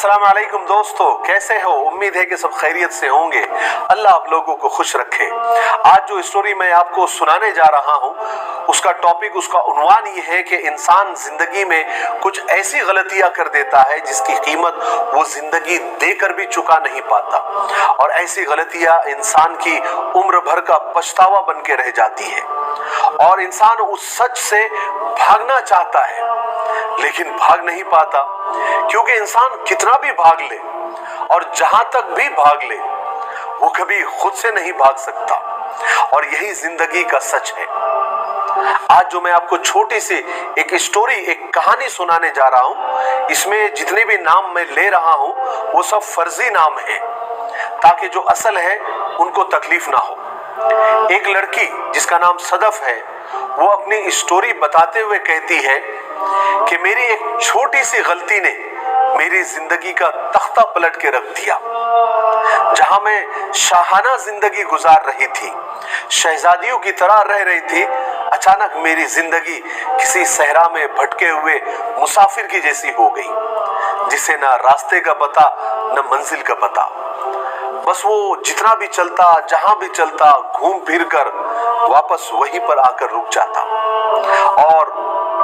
अस्सलाम वालेकुम दोस्तों, कैसे हो? उम्मीद है कि सब खैरियत से होंगे। अल्लाह आप लोगों को खुश रखे। आज जो स्टोरी मैं आपको सुनाने जा रहा हूँ उसका टॉपिक, उसका उन्वान ये है कि इंसान जिंदगी में कुछ ऐसी गलतियां कर देता है जिसकी कीमत वो जिंदगी देकर भी चुका नहीं पाता, और ऐसी गलतियां इंसान की उम्र भर का पछतावा बन के रह जाती है और इंसान उस सच से भागना चाहता है लेकिन भाग नहीं पाता, क्योंकि इंसान कितना भी भाग ले और जहां तक भी भाग ले वो कभी खुद से नहीं भाग सकता, और यही जिंदगी का सच है। आज जो मैं आपको छोटी सी एक स्टोरी, एक कहानी सुनाने जा रहा हूं, इसमें जितने भी नाम मैं ले रहा हूं वो सब फर्जी नाम हैं ताकि जो असल है उनको तकलीफ ना हो। एक लड़की जिसका नाम सदफ है, वो अपनी स्टोरी बताते हुए कहती है कि मेरी एक छोटी सी गलती ने मेरी जिंदगी का तख्ता पलट के रख दिया। जहां मैं शाहाना जिंदगी गुजार रही थी, शहजादियों की तरह रह रही थी, अचानक मेरी जिंदगी किसी सहरा में भटके हुए मुसाफिर की जैसी हो गई, जिसे ना रास्ते का पता न मंजिल का पता। बस वो जितना भी चलता, जहां भी चलता, घूम फिर कर वापस वहीं पर आकर रुक जाता। और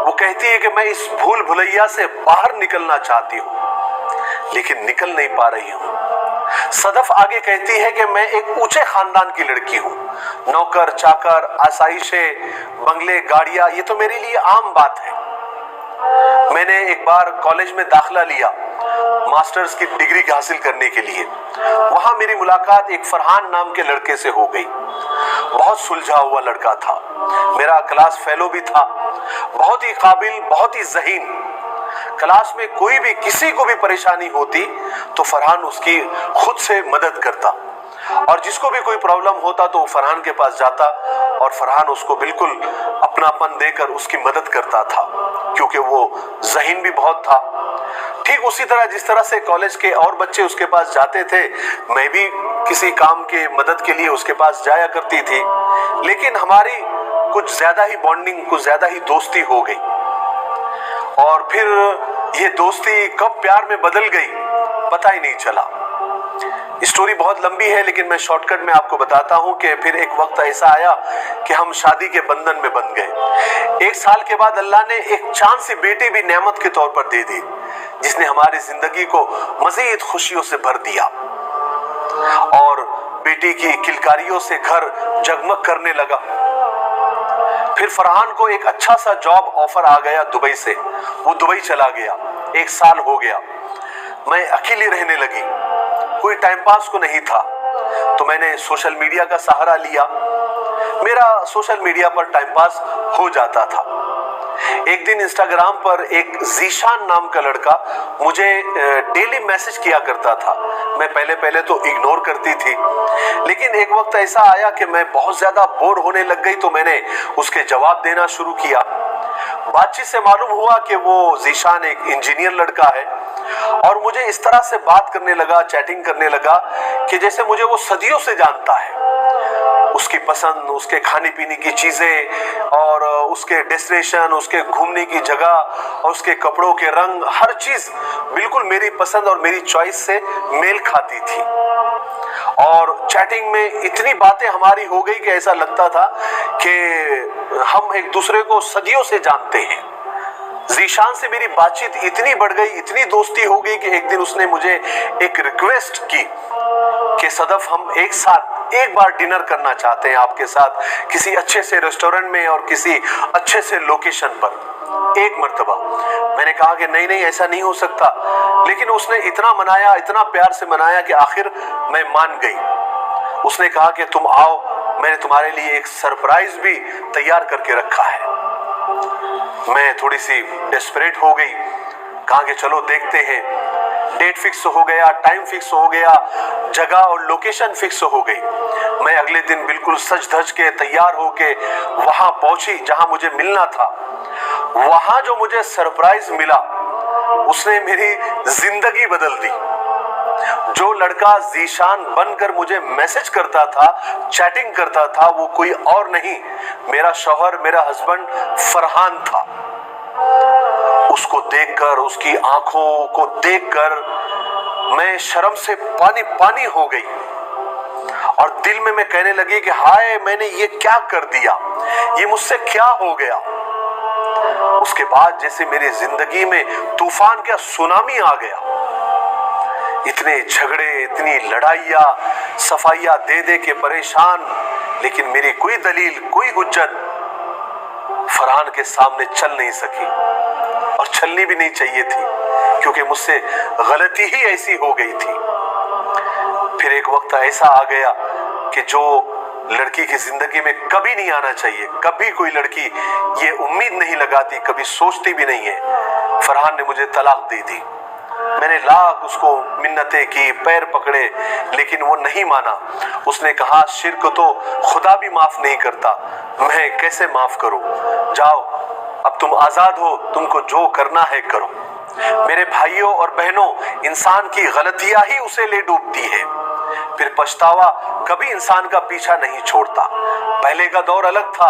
वो कहती है कि मैं इस भूल भुलैया से बाहर निकलना चाहती हूँ लेकिन निकल नहीं पा रही हूँ। सदफ आगे कहती है कि मैं एक ऊंचे खानदान की लड़की हूँ, नौकर चाकर, आसाइशें, बंगले, गाड़ियां, ये तो मेरे लिए आम बात है। मैंने एक बार कॉलेज में दाखिला लिया मास्टर्स की डिग्री हासिल करने के लिए। वहां मेरी मुलाकात एक फरहान नाम के लड़के से हो गई। बहुत सुलझा हुआ लड़का था, मेरा क्लास फेलो भी था, बहुत ही काबिल, बहुत ही ज़हीन। क्लास में कोई भी, किसी को भी परेशानी होती तो फरहान उसकी खुद से मदद करता, और जिसको भी कोई प्रॉब्लम होता तो फरहान के पास जाता और फरहान उसको बिल्कुल अपनापन देकर उसकी मदद करता था, क्योंकि वो ज़हीन भी बहुत था। ठीक उसी तरह जिस तरह से कॉलेज के और बच्चे उसके पास जाते थे, मैं भी किसी काम के मदद के लिए उसके पास जाया करती थी। लेकिन हमारी कुछ ज्यादा ही बॉन्डिंग, कुछ ज्यादा ही दोस्ती हो गई, और फिर ये दोस्ती कब प्यार में बदल गई पता ही नहीं चला। स्टोरी बहुत लंबी है लेकिन मैं शॉर्टकट में आपको बताता हूं कि फिर एक वक्त ऐसा आया कि हम शादी के बंधन में बंध गए। 1 साल के बाद अल्लाह ने एक चांद सी बेटी भी नेमत के तौर पर दे दी, जिसने हमारी जिंदगी को मजीद खुशियों से भर दिया, और बेटी की किलकारियों से घर जगमग करने लगा। फिर फरहान को एक अच्छा सा जॉब ऑफर आ गया दुबई से, वो दुबई चला गया। 1 साल हो गया, मैं अकेली रहने लगी, कोई टाइम पास को नहीं था, तो मैंने सोशल मीडिया का सहारा लिया। मेरा सोशल मीडिया पर टाइम पास हो जाता था। एक दिन इंस्टाग्राम पर एक जीशान नाम का लड़का मुझे डेली मैसेज किया करता था। मैं पहले तो इग्नोर करती थी, लेकिन एक वक्त ऐसा आया कि मैं बहुत ज्यादा बोर होने लग गई, तो मैंने उसके जवाब देना शुरू किया। बातचीत से मालूम हुआ कि वो जीशान एक इंजीनियर लड़का है, और मुझे इस तरह से बात करने लगा, चैटिंग करने लगा कि जैसे मुझे वो सदियों से जानता है। उसकी पसंद, उसके खाने पीने की चीजें, और उसके डेस्टिनेशन, उसके घूमने की जगह, और उसके कपड़ों के रंग, हर चीज बिल्कुल मेरी पसंद और मेरी चॉइस से मेल खाती थी। और चैटिंग में इतनी बातें हमारी हो गई कि ऐसा लगता था कि हम एक दूसरे को सदियों से जानते हैं। जीशान से मेरी बातचीत इतनी बढ़ गई, इतनी दोस्ती हो गई कि एक दिन उसने मुझे एक रिक्वेस्ट की कि सदफ, हम एक साथ एक बार डिनर करना चाहते हैं आपके साथ, किसी अच्छे से रेस्टोरेंट में और किसी अच्छे से लोकेशन पर, एक मर्तबा। मैंने कहा कि नहीं ऐसा नहीं हो सकता, लेकिन उसने इतना मनाया, इतना प्यार से मनाया कि आखिर मैं मान गई। उसने कहा कि तुम आओ, मैंने तुम्हारे लिए एक सरप्राइज भी तैयार करके रखा है। मैं थोड़ी सी डेस्परेट हो गई, कहा कि चलो देखते हैं। डेट फिक्स हो गया, टाइम फिक्स हो गया, जगह और लोकेशन फिक्स हो गई। मैं अगले दिन बिल्कुल सज धज के तैयार होके वहां पहुंची जहां मुझे मिलना था। वहां जो मुझे सरप्राइज मिला उसने मेरी जिंदगी बदल दी। जो लड़का जीशान बनकर मुझे मैसेज करता था, चैटिंग करता था, वो कोई और नहीं, मेरा शौहर, मेरा हस्बैंड फरहान था। उसको देखकर, उसकी आंखों को देखकर मैं शर्म से पानी पानी हो गई और दिल में मैं कहने लगी कि हाय मैंने ये क्या कर दिया, ये मुझसे क्या हो गया। उसके बाद जैसे मेरी जिंदगी में तूफान का सुनामी आ गया। इतने झगड़े, इतनी लड़ाइयाँ, सफाइयाँ दे दे के परेशान, लेकिन मेरी कोई दलील, कोई हुज्जत फरहान के सामने चल नहीं सकी और चलनी भी नहीं चाहिए थी, क्योंकि मुझसे गलती ही ऐसी हो गई थी। फिर एक वक्त ऐसा आ गया कि जो लड़की की जिंदगी में कभी नहीं आना चाहिए, कभी कोई लड़की ये उम्मीद नहीं लगाती, कभी सोचती भी नहीं है, फरहान ने मुझे तलाक दे दी। मैंने लाख उसको मिन्नतें की, पैर पकड़े, लेकिन वो नहीं माना। उसने कहा शिर्क तो खुदा भी माफ नहीं करता, मैं कैसे माफ करूं, जाओ अब तुम आजाद हो, तुमको जो करना है करो। मेरे भाइयों और बहनों, इंसान की गलतियां ही उसे ले डूबती है, फिर पछतावा कभी इंसान का पीछा नहीं छोड़ता। पहले का दौर अलग था,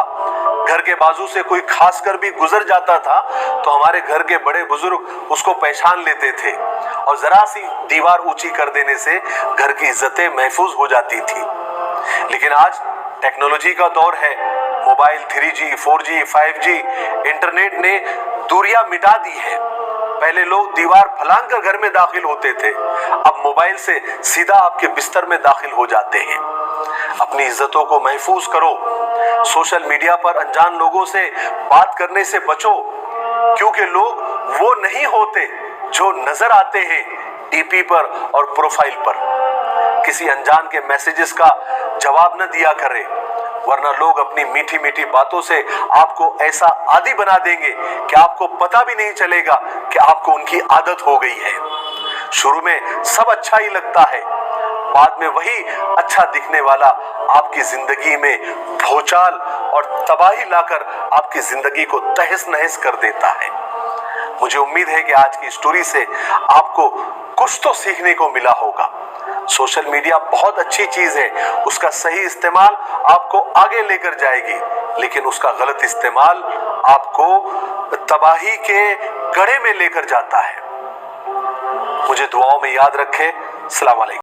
घर के बाजू से कोई खास कर भी गुजर जाता था तो हमारे घर के बड़े बुजुर्ग उसको पहचान लेते थे और जरा सी दीवार ऊंची कर देने से घर की इज्जतें महफूज हो जाती थी। लेकिन आज टेक्नोलॉजी का दौर है, mobile 3G, 4G, 5G, internet ने दूरियां मिटा दी है। पहले लोग दीवार फलांग कर घर में दाखिल होते थे, अब मोबाइल से सीधा आपके बिस्तर में दाखिल हो जाते हैं। अपनी इज्जतों को महफूज करो, सोशल मीडिया पर अनजान लोगों से बात करने से बचो, क्योंकि लोग वो नहीं होते जो नजर आते हैं डीपी पर और प्रोफाइल पर। किसी अनजान के मैसेजेस का जवाब न दिया करें, वरना लोग अपनी मीठी मीठी बातों से आपको ऐसा आदी बना देंगे कि आपको पता भी नहीं चलेगा कि आपको उनकी आदत हो गई है। शुरू में सब अच्छा ही लगता है, बाद में वही अच्छा दिखने वाला आपकी जिंदगी में भूचाल और तबाही लाकर आपकी जिंदगी को तहस नहस कर देता है। मुझे उम्मीद है कि आज की स्टोरी से आपको कुछ तो सीखने को मिला होगा। सोशल मीडिया बहुत अच्छी चीज है, उसका सही इस्तेमाल आपको आगे लेकर जाएगी, लेकिन उसका गलत इस्तेमाल आपको तबाही के गड्ढे में लेकर जाता है। मुझे दुआओं में याद रखें। अस्सलाम वालेकुम।